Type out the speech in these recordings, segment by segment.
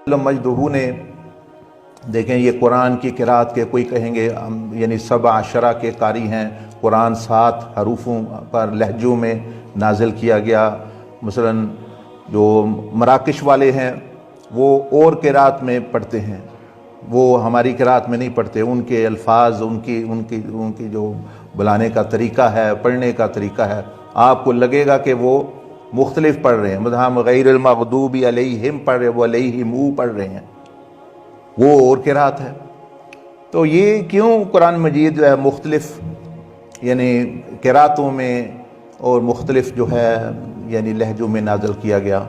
मजदूहू ने देखें, ये कुरान की किरात के कोई कहेंगे यानी सब आशरा के कारी हैं, कुरान 7 हरूफों पर लहजों में नाजिल किया गया। मसलन जो मराकश वाले हैं वो और किरात में पढ़ते हैं, वो हमारी किरात में नहीं पढ़ते। उनके अल्फाज, उनकी उनकी उनकी जो बुलाने का तरीका है, पढ़ने का तरीका है, आपको लगेगा कि वो मुख्तलिफ पढ़ रहे हैं। मतलब हम गैरिल मग़दूबी अलैहिम पढ़ रहे हैं, वो अलैहिमू पढ़ रहे हैं, वो और किरात है। तो ये क्यों कुरान मजीद जो है मुख्तलिफ यानी किरातों में और मुख्तलिफ जो है यानी लहजों में नाज़िल किया गया।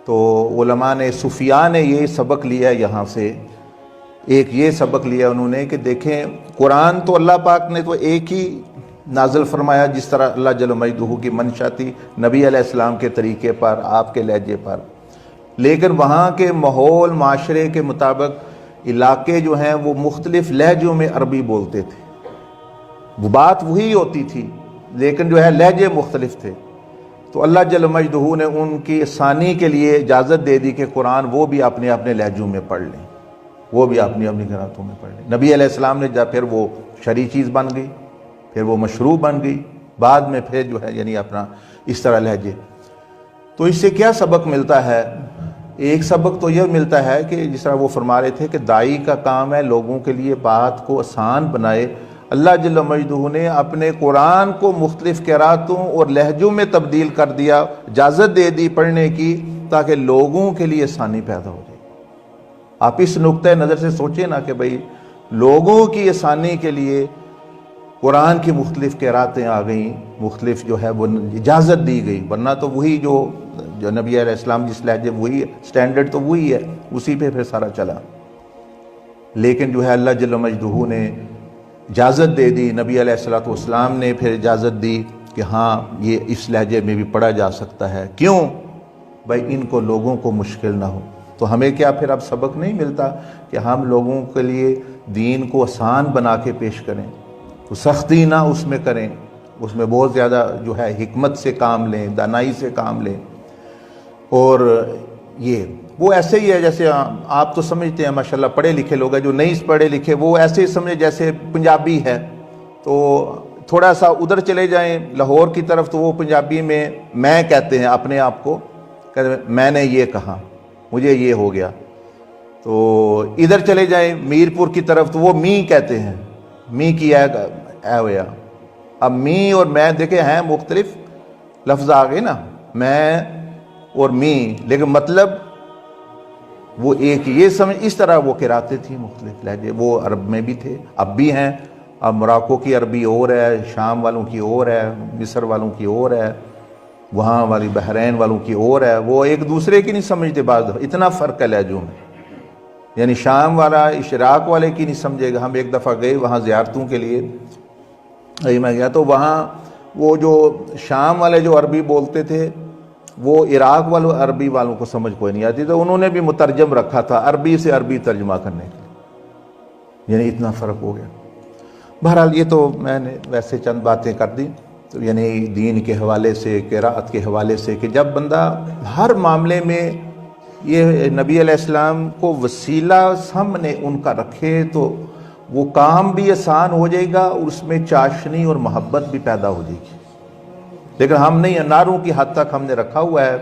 तो उलमा ने, सूफिया ने ये सबक लिया यहाँ से। एक ये सबक लिया उन्होंने कि देखें, कुरान तो अल्लाह पाक ने तो एक ही नाज़िल फरमाया जिस तरह अल्लाह जल मजदूहू की मंशा थी, नबी अलैहिस्सलाम के तरीके पर, आपके लहजे पर। लेकिन वहाँ के माहौल माशरे के मुताबिक इलाके जो हैं वो मुख्तलिफ लहजों में अरबी बोलते थे। वो बात वही होती थी लेकिन जो है लहजे मुख्तलिफ थे। तो अल्लाह जल मजदूहू ने उनकी आसानी के लिए इजाज़त दे दी कि कुरान वो भी अपने अपने लहजों में पढ़ लें, वो भी अपनी अपनी क़िरातों में पढ़ लें। नबी अलैहिस्सलाम ने जब फिर वो शरई चीज़ बन गई, फिर वो मशरूब बन गई, बाद में फिर जो है यानी अपना इस तरह लहजे। तो इससे क्या सबक मिलता है? एक सबक तो यह मिलता है कि जिस तरह वो फरमा रहे थे कि दाई का काम है लोगों के लिए बात को आसान बनाए। अल्लाह जल्ल मजदूहू ने अपने कुरान को मुख्तलिफ क़िरातों और लहजों में तब्दील कर दिया, इजाज़त दे दी पढ़ने की, ताकि लोगों के लिए आसानी पैदा हो जाए। आप इस नुक्ते नज़र से सोचें ना कि भाई लोगों की आसानी के लिए कुरान की मुख्तलिफ क़िरातें आ गई, मुख्तलिफ जो है वो इजाज़त दी गई। वरना तो वही जो नबी अलैहिस्सलाम जिस लहजे वही स्टैंडर्ड तो वही है, उसी पे फिर सारा चला। लेकिन जो है अल्लाह जल्ल मजदूहू ने इजाज़त दे दी, नबी अलैहिस्सलाम ने फिर इजाज़त दी कि हाँ ये इस लहजे में भी पढ़ा जा सकता है। क्यों भाई? इनको लोगों को मुश्किल ना हो। तो हमें क्या फिर अब सबक नहीं मिलता कि हम लोगों के लिए दीन को आसान बना के पेश करें, तो सख्ती ना उसमें करें, उसमें बहुत ज़्यादा जो है हिकमत से काम लें, दानाई से काम लें। और ये वो ऐसे ही है जैसे आप तो समझते हैं माशाल्लाह पढ़े लिखे लोग हैं, जो नहीं पढ़े लिखे वो ऐसे ही समझे जैसे पंजाबी है, तो थोड़ा सा उधर चले जाएं लाहौर की तरफ तो वो पंजाबी में मैं कहते हैं अपने आप को, कहते हैं मैंने ये कहा, मुझे ये हो गया। तो इधर चले जाएं मीरपुर की तरफ तो वो मी कहते हैं, मी की है होया। अब मी और मैं देखे हैं मुख्तलिफ लफ्ज़ आ गए ना, मैं और मी, लेकिन मतलब वो एक ये समझ। इस तरह वो किराते थी मुख्तलिफ लहजे, वो अरब में भी थे, अब भी हैं। अब मोरक्को की अरबी और है, शाम वालों की और है, मिस्र वालों की और है, वहाँ वाली बहरैन वालों की और है। वो एक दूसरे की नहीं समझते, बात इतना फ़र्क है लहजों में। यानी शाम वाला इशराक वाले की नहीं समझेगा। हम एक दफ़ा गए वहाँ ज़ियारतों के लिए, मैं गया तो वहाँ वो जो शाम वाले जो अरबी बोलते थे वो इराक वालों अरबी वालों को समझ कोई नहीं आती, तो उन्होंने भी मुतरजम रखा था अरबी से अरबी तर्जमा करने के लिए। यानी इतना फ़र्क हो गया। बहरहाल ये तो मैंने वैसे चंद बातें कर दी, तो यानी दीन के हवाले से, क़िराअत के हवाले से, कि जब बंदा हर मामले में ये नबी अलैहिस्सलाम को वसीला सामने उनका रखे तो वो काम भी आसान हो जाएगा और उसमें चाशनी और मोहब्बत भी पैदा हो जाएगी। लेकिन हम नहीं, अनारों की हद तक हमने रखा हुआ है,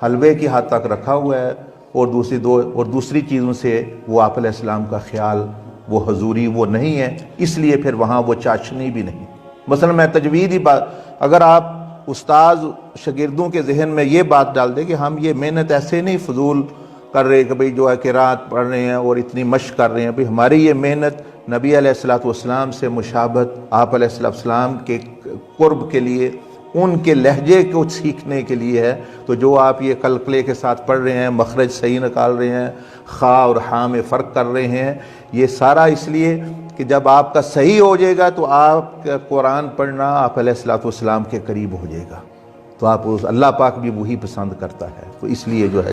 हलवे की हद तक रखा हुआ है, और दूसरी चीज़ों से वो आप अलैहिस्सलाम का ख्याल, वो हजूरी वो नहीं है, इसलिए फिर वहाँ वो चाशनी भी नहीं। मसलन मैं तजवीद ही बात, अगर आप उस्ताद शागिर्दों के जहन में ये बात डाल दे कि हम ये मेहनत ऐसे नहीं फजूल कर रहे कि भाई जो है किरात पढ़ रहे हैं और इतनी मश्क कर रहे हैं, भाई हमारी ये मेहनत नबी अलैहिस्सलाम से मुशाबहत, आप अलैहिस्सलाम के कुर्ब के लिए, उनके लहजे को सीखने के लिए है। तो जो आप ये कलकले के साथ पढ़ रहे हैं, मखरज सही निकाल रहे हैं, खा और हाँ में फ़र्क कर रहे हैं, ये सारा इसलिए कि जब आपका सही हो जाएगा तो आप कुरान पढ़ना आप अलैहिस्सलाम के करीब हो जाएगा। तो आप उस अल्लाह पाक भी वही पसंद करता है, तो इसलिए जो है